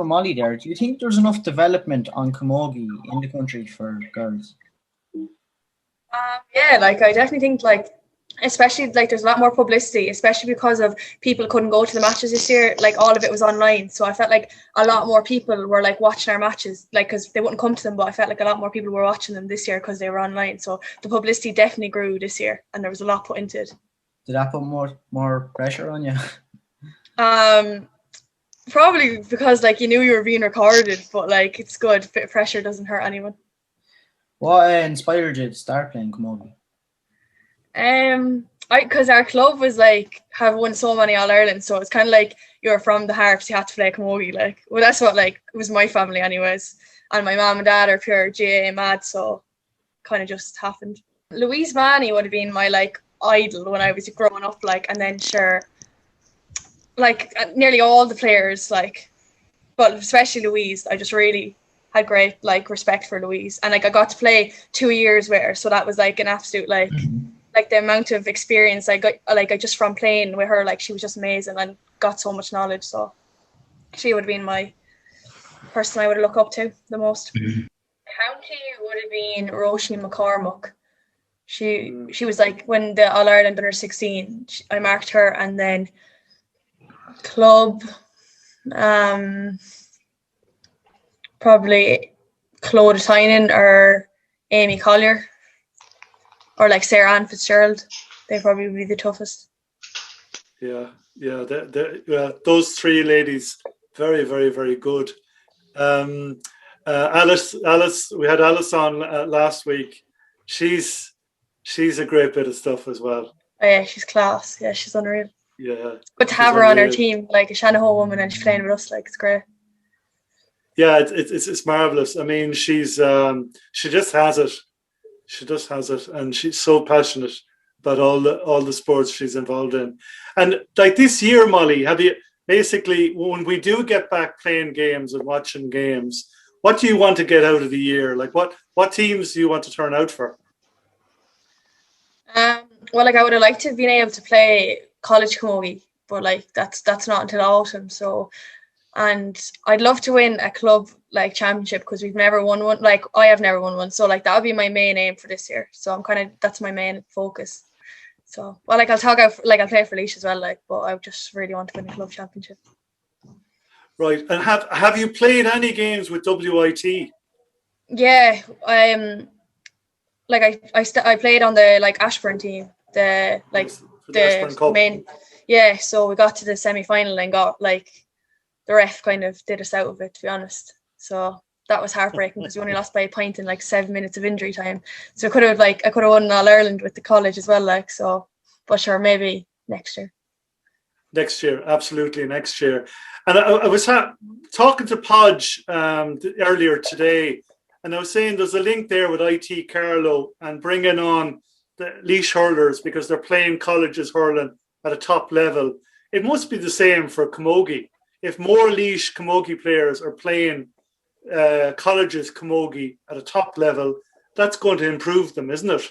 for Molly there. Do you think there's enough development on camogie in the country for girls? Yeah, like I definitely think like, especially like there's a lot more publicity, especially because of people couldn't go to the matches this year. Like all of it was online, so I felt like a lot more people were like watching our matches, like because they wouldn't come to them. But I felt like a lot more people were watching them this year because they were online. So the publicity definitely grew this year, and there was a lot put into it. Did that put more pressure on you? Probably because like you knew you were being recorded, but like it's good. Bit of pressure doesn't hurt anyone. What inspired you to start playing camogie? Because our club was like have won so many All Ireland, so it's kind of like you're from the Harps, you had to play camogie. Like, well, that's what like it was my family, anyways. And my mum and dad are pure GAA mad, so kind of just happened. Louise Manny would have been my like idol when I was growing up, like, and then sure, like nearly all the players, like, but especially Louise, I just really had great like respect for Louise, and like I got to play 2 years with her, so that was like an absolute like. Like the amount of experience I got, like I just from playing with her, like she was just amazing and got so much knowledge. So she would have been my person I would look up to the most. County would have been Roisin McCormack. She was like when the All Ireland under 16, I marked her, and then club, probably Claude Tynan or Amy Collier. Or like Sarah Ann Fitzgerald, they probably would be the toughest. Yeah, those three ladies, very, very, very good. Alice, we had Alice on last week. She's a great bit of stuff as well. Oh yeah, she's class. Yeah, she's unreal. Yeah, but to have her on our team, like a Shanahan woman, and she's playing with us, like it's great. Yeah, it's marvelous. I mean, she just has it. She just has it, and she's so passionate about all the sports she's involved in. And like this year, Molly, have you basically, when we do get back playing games and watching games, what do you want to get out of the year? Like what teams do you want to turn out for? Well, like I would have liked to have been able to play college camogie, but like that's not until autumn. So, and I'd love to win a club like championship because we've never won one. Like I have never won one, so like that would be my main aim for this year. So I'm that's my main focus. So well, like I'll play for Laois as well, like, but I just really want to win a club championship. Right, and have you played any games with WIT? Yeah, like I played on the like Ashbourne team, the Ashbourne Cup. Main. Yeah, so we got to the semi-final and got like the ref kind of did us out of it, to be honest. So that was heartbreaking because we only lost by a point in like 7 minutes of injury time. So I could have won All Ireland with the college as well, like, so. But sure, maybe next year. Next year, absolutely next year. And I was talking to Podge earlier today, and I was saying there's a link there with IT Carlow and bringing on the Laois hurlers because they're playing colleges hurling at a top level. It must be the same for camogie. If more Laois camogie players are playing colleges camogie at a top level, that's going to improve them, isn't it?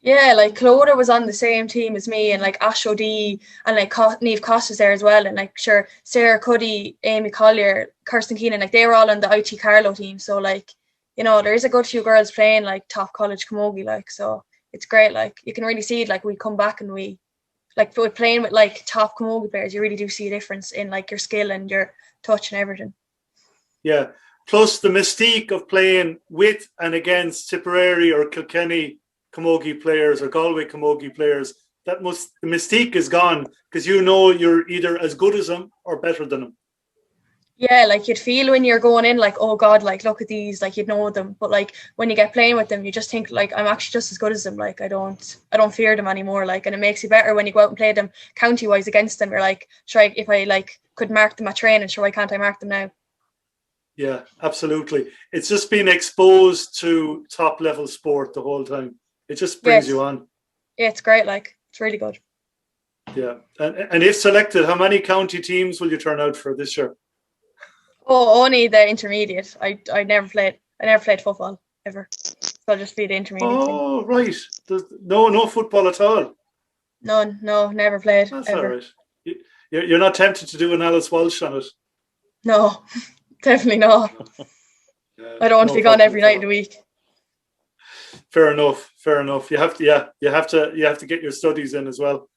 Yeah, like Clodagh was on the same team as me, and like Ash O'Dea and like Niamh Costa's there as well, and like sure Sarah Cuddy, Amy Collier, Kirsten Keenan, like they were all on the IT Carlow team. So like, you know, there is a good few girls playing like top college camogie, like, so it's great. Like you can really see it, like we come back and we like with playing with like top camogie players, you really do see a difference in like your skill and your touch and everything. Yeah, plus the mystique of playing with and against Tipperary or Kilkenny camogie players or Galway camogie players, the mystique is gone because you know you're either as good as them or better than them. Yeah, like you'd feel when you're going in like, oh God, like look at these, like you'd know them, but like when you get playing with them, you just think like I'm actually just as good as them. Like I don't fear them anymore. Like, and it makes you better when you go out and play them county wise against them. You're like, sure, if I like could mark them at training, sure, why can't I mark them now? Yeah, absolutely. It's just been exposed to top level sport the whole time. It just brings you on. Yeah, it's great. Like it's really good. Yeah, and if selected, how many county teams will you turn out for this year? Oh, only the intermediate. I never played football ever, so I'll just be the intermediate. Oh, right. There's no football at all. No, never played. That's ever. all right. You're not tempted to do an Alice Walsh on it? No, definitely not. I don't want to be gone every night of the week. Fair enough. You have to get your studies in as well.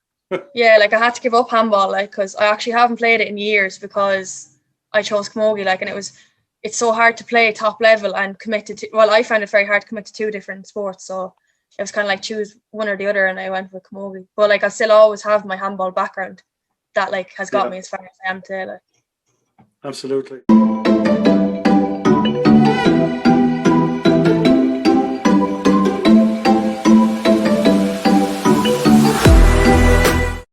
Yeah, like I had to give up handball, like, because I actually haven't played it in years because I chose Camogie, like, and it's so hard to play top level and commit to. Well, I found it very hard to commit to 2 different sports, so it was kind of like choose one or the other, and I went with Camogie. But like, I still always have my handball background that like has got me as far as I am today. Like. Absolutely.